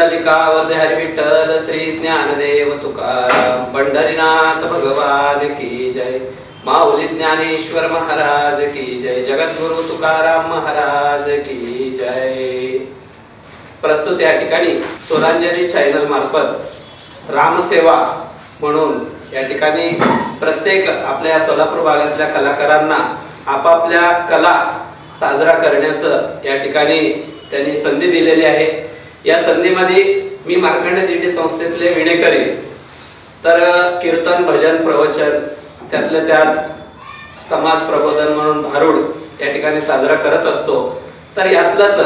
पुंडलिका वरदे हरी विठ्ठल श्री ज्ञानदेव तुकाराम पंढरीनाथ भगवान की जय। माऊली ज्ञानेश्वर महाराज की जय। जगद्गुरु तुकाराम महाराज की जय। प्रस्तुत या ठिकाणी स्वरांजली चॅनल मार्फत रामसेवा म्हणून या ठिकाणी प्रत्येक आपल्या सोलापूर भागातल्या कलाकारांना आपापल्या कला साजरा करण्याचं या ठिकाणी त्यांनी संधी दिलेली आहे। या संधीमध्ये मी मार्कंडे दिंडी संस्थेतले विणेकरी तर कीर्तन भजन प्रवचन त्यातल्या त्यात समाज प्रबोधन म्हणून भारूड या ठिकाणी साजरा करत असतो। तर यातलंच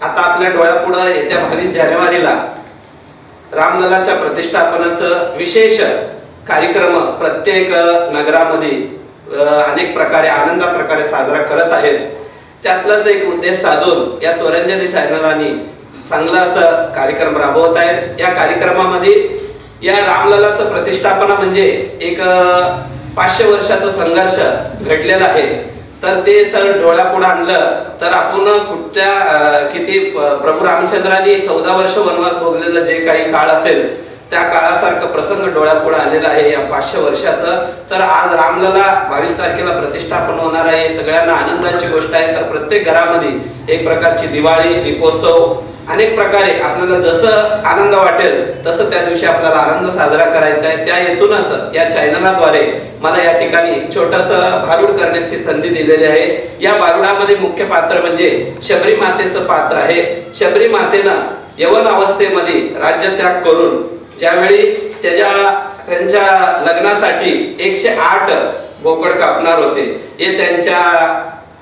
आता आपल्या डोळ्यापुढे येत्या 22 जानेवारीला रामललाच्या प्रतिष्ठापनाचं विशेष कार्यक्रम प्रत्येक नगरामध्ये अनेक प्रकारे आनंदा प्रकारे साजरा करत आहेत। त्यातलाच एक उद्देश साधून या स्वरांजली चॅनलाने चांगला असं कार्यक्रम राबवत आहेत। या कार्यक्रमामध्ये या रामललाचं प्रतिष्ठापना म्हणजे एक 500 वर्षाचा संघर्ष घडलेला आहे। तर ते सर डोळ्यापुढे आणलं तर आपण कुठल्या किती प्रभू रामचंद्रांनी 14 वर्ष वनवास भोगलेलं जे काही काळ असेल त्या काळासारखं प्रसंग डोळ्यापुढे आलेला आहे या 500 वर्षाचं। तर आज रामलला 22 तारखेला प्रतिष्ठापन होणार आहे। सगळ्यांना आनंदाची गोष्ट आहे। तर प्रत्येक घरामध्ये एक प्रकारची दिवाळी दीपोत्सव अनेक प्रकारे आपल्याला जसं आनंद वाटेल तसं त्या दिवशी आपल्याला आनंद साजरा करायचा आहे। त्या हेतूनच या चॅनलाद्वारे मला या ठिकाणी छोटंसं भारूड करण्याची संधी दिलेली आहे। या भारुडामध्ये मुख्य पात्र म्हणजे शबरी मातेचं पात्र आहे। शबरी मातेनं यवन अवस्थेमध्ये राज्यत्याग करून ज्यावेळी त्यांच्या लग्नासाठी 108 बोकड कापणार होते हे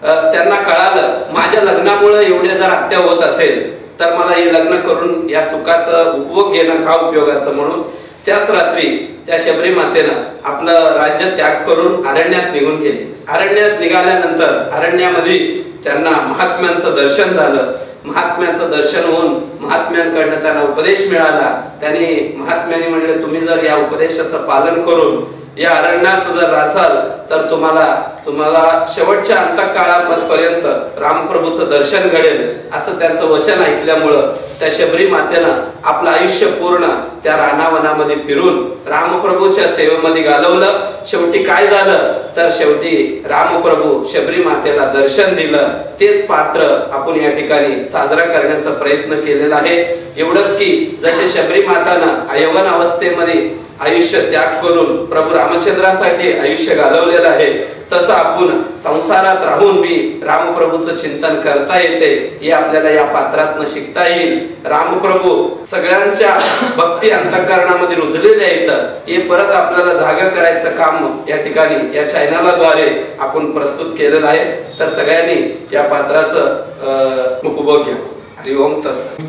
त्यांना कळालं माझ्या लग्नामुळे एवढे जर हत्या होत असेल तर मला हे लग्न करून या सुखाचं उपभोग घेणं का उपयोगाचं म्हणून त्याच रात्री त्या शबरी मातेनं आपलं राज्य त्याग करून अरण्यात निघून गेली। अरण्यात निघाल्यानंतर अरण्यामध्ये त्यांना महात्म्यांचं दर्शन झालं। महात्म्याचं दर्शन होऊन महात्म्यांकडून त्यांना उपदेश मिळाला। त्यांनी महात्म्यांनी म्हटले तुम्ही जर या उपदेशाचं पालन करून या अरण्यात जर राहाल तर तुम्हाला शेवटच्या अंतकाळापर्यंत रामप्रभूचं दर्शन घडेल असं त्यांचं वचन ऐकल्यामुळं त्या शबरी मातेनं आपलं आयुष्य पूर्ण त्या रानावनामध्ये फिरून रामप्रभूच्या सेवेमध्ये घालवलं। शेवटी काय झालं तर शेवटी रामप्रभू शबरी मातेला दर्शन दिलं। तेच पात्र आपण या ठिकाणी साजरा करण्याचा प्रयत्न केलेला आहे। एवढंच की जसे शबरी मातानं यवन अवस्थेमध्ये आयुष्य त्याग करून प्रभू रामचंद्रासाठी आयुष्य घालवलेलं आहे तसं आपण संसारात राहून बी रामप्रभूचं चिंतन करता येते हे आपल्याला या पात्रातनं शिकता येईल। रामप्रभू सगळ्यांच्या भक्ती अंतःकरणामध्ये रुजलेले आहेत हे परत आपल्याला जागा करायचं काम या ठिकाणी या चॅनलाद्वारे आपण प्रस्तुत केलेलं आहे। तर सगळ्यांनी या पात्राचं उपभोग घ्या। हरि ओम तत्सत।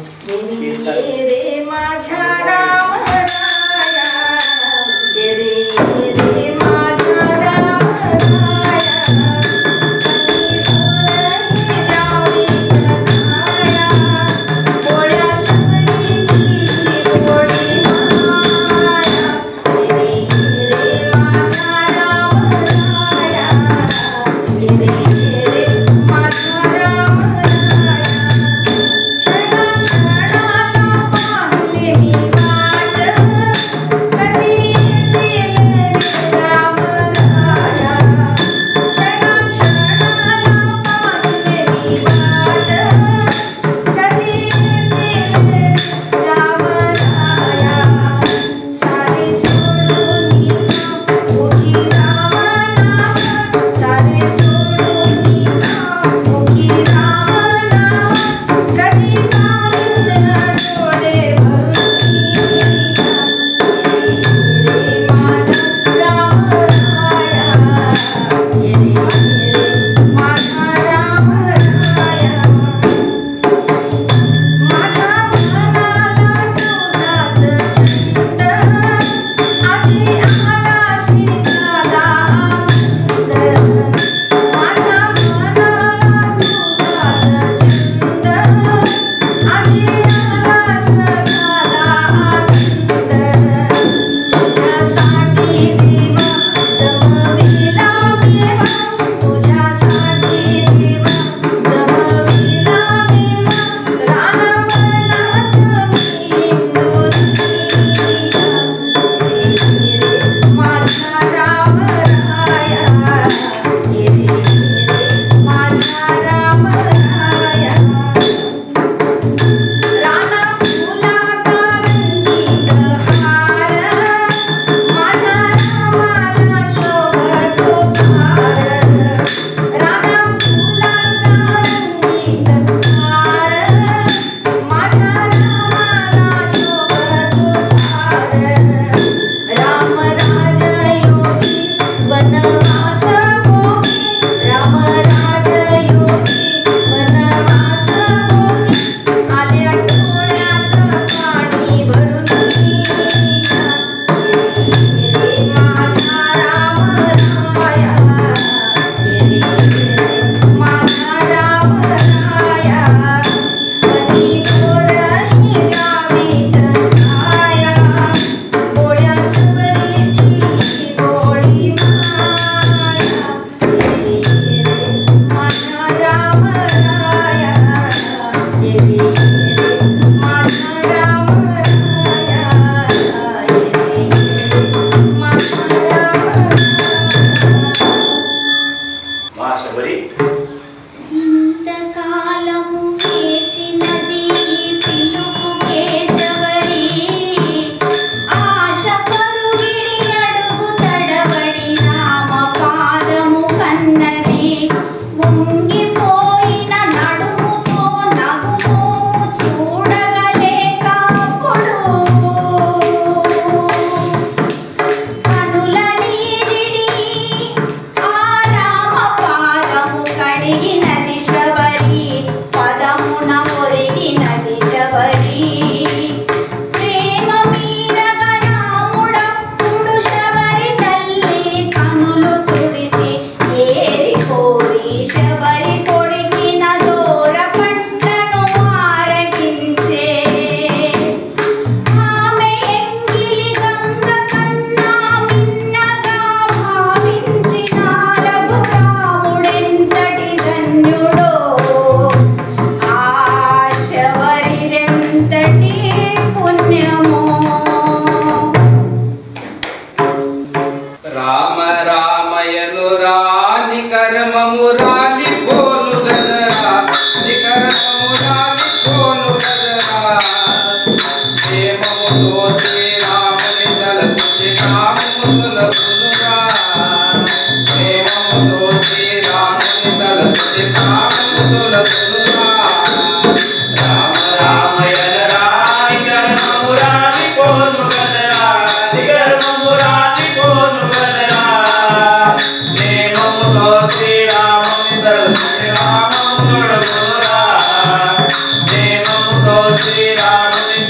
छड़ा छड़ा पाहिले मी वाट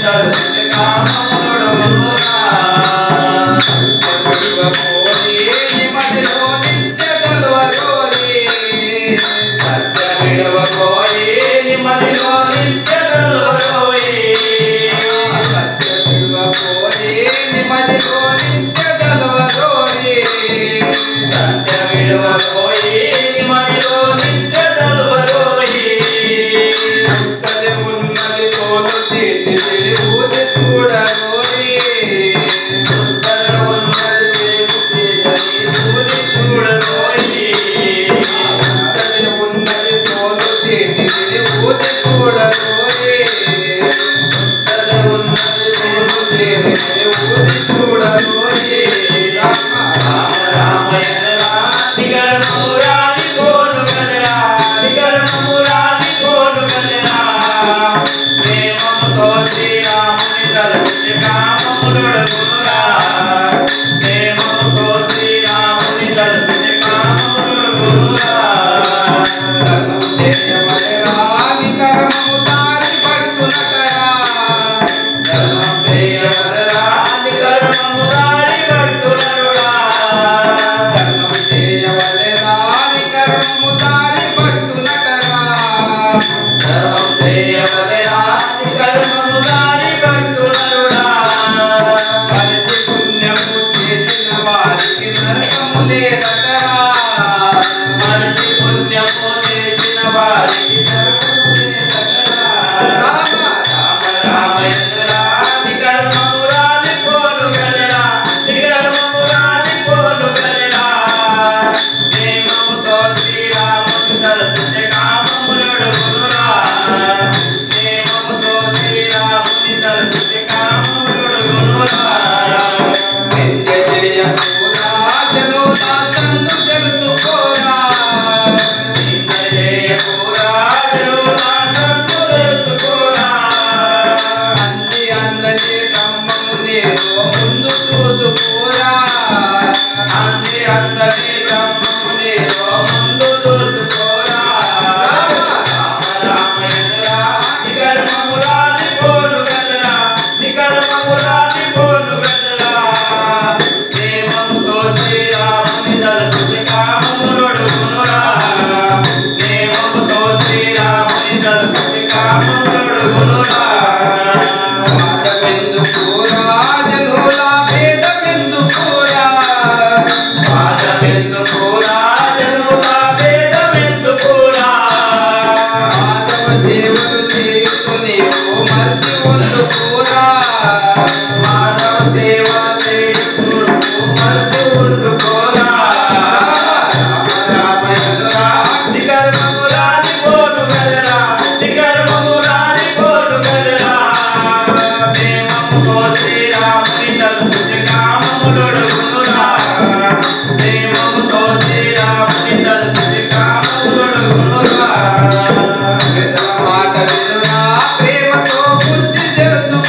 తలుచుటే కామములొడుగునురా సత్యమిడవకోరి నిమదిలో నిత్య గల్వరోయి సత్యమిడవకోరి నిమదిలో నిత్య గల్వరోయి సత్యమిడవకోరి నిమదిలో నిత్య గల్వరోయి కదే ఉన్నది తోలు తీతి తెలివుది చూడరోయి కదే ఉన్నది తీతి తెలివుది చూడరోయి కదే ఉన్నది తోలు తీతి తెలివుది చూడరోయి కదే ఉన్నది తోలు తీతి తెలివుది చూడరోయి రామ రామ రామయనరా నిగరమురాని కోను గనరా నిగరమురాని కోను గనరా ప్రేమముతో శ్రీరాముని తలుచుటే కామములొడుగునురా ప్రేమముతో శ్రీరాముని తలుచుటే కామములొడుగునురా ధర్మము చేయవలెరా నికరము దారి పట్టునటరా ధర్మం చేయవలెరా నికరము దారి పట్టునరుడా ధర్మం చేయవలెరా నికరము దారి పట్టునటరా ధర్మం చేయవలెరా నికరము దారి పట్టునరుడా మరచి పుణ్యము చేసిన వారికి నరకము లేదటరా మరచి పుణ్యము చేసిన వారికి నరకము లేదటరా రామ రామ రామయనరా నికర్మమురాని కోను గనరా నికర్మమురాని కోను గనరా ప్రేమముతో శ్రీరాముని తలుచుటే కామములొడుగునురా ప్రేమముతో శ్రీరాముని తలుచుటే కామములొడుగునురా నిత్య జయమురా జనులా సందు తెలుసుకోరా నిత్య జయమురా జనులా సందు తెలుసుకోరా అన్ని అందరి బ్రహ్మము నేను ముందు చూసుకోరా అన్ని అందరి బ్రహ్మము నేను ముందు చూసుకోరా రామ రామ రామయనరా నికర్మమురాని కోను గనరా నికర్మమురాని కోను గనరా ప్రేమముతో శ్రీరాముని తలుచుటే కామములొడుగునురా ప్రేమముతో శ్రీరాముని తలుచుటే కామములొడుగునురా వాదమెందుకురా జనులా భేదమెందుకురా వాదమెందుకురా జనులా భేదమెందుకురా మాధవ సేవలు చేయుచు నీవు మరచి ఉండుకోరా మాధవ సేవ చేయుచు నువ్వు మరచి ఉండుకోరా రామ రామయనరా నికర్మమురాని కోను గనరా నికర్మమురాని కోను గనరా ప్రేమముతో శ్రీరాముని తలుచుటే కామములొడుగునురా ప్రేమముతో శ్రీరాముని తలుచుటే కామములొడుగునురా పెద్దల మాట వినురా ప్రేమతో బుద్ధి తెలుసుకోరా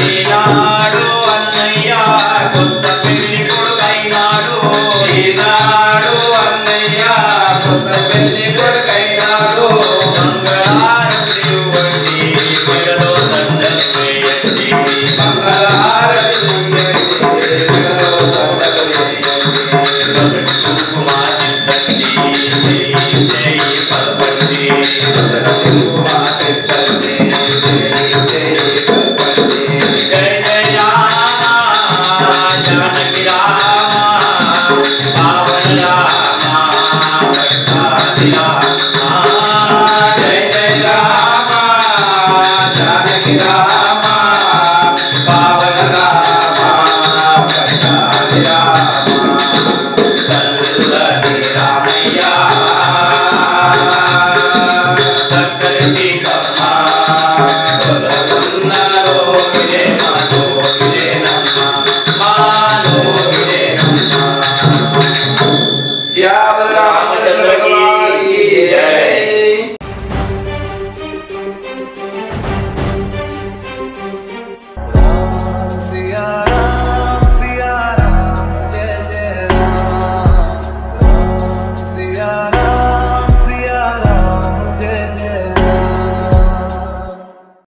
ఈనాడు అన్నయ్య కొత్త పెళ్లి కొడుకైనాడు ఈనాడు అన్నయ్య కొత్త పెళ్లి కొడుకైనాడు మంగళహారతి ఇవ్వండి మెడలో దండలు వేయండి మంగళహారతి ఇవ్వండి మెడలో దండలు వేయండి పసుపు కుంకుమ తిట్టండి జై జై పలకండి పసుపు కుంకుమ తిట్టండి జై జై పలకండి జై జై రామ జానకి రామ పావన రామ పట్టాభి రామ జై జై రామ జానకి రామ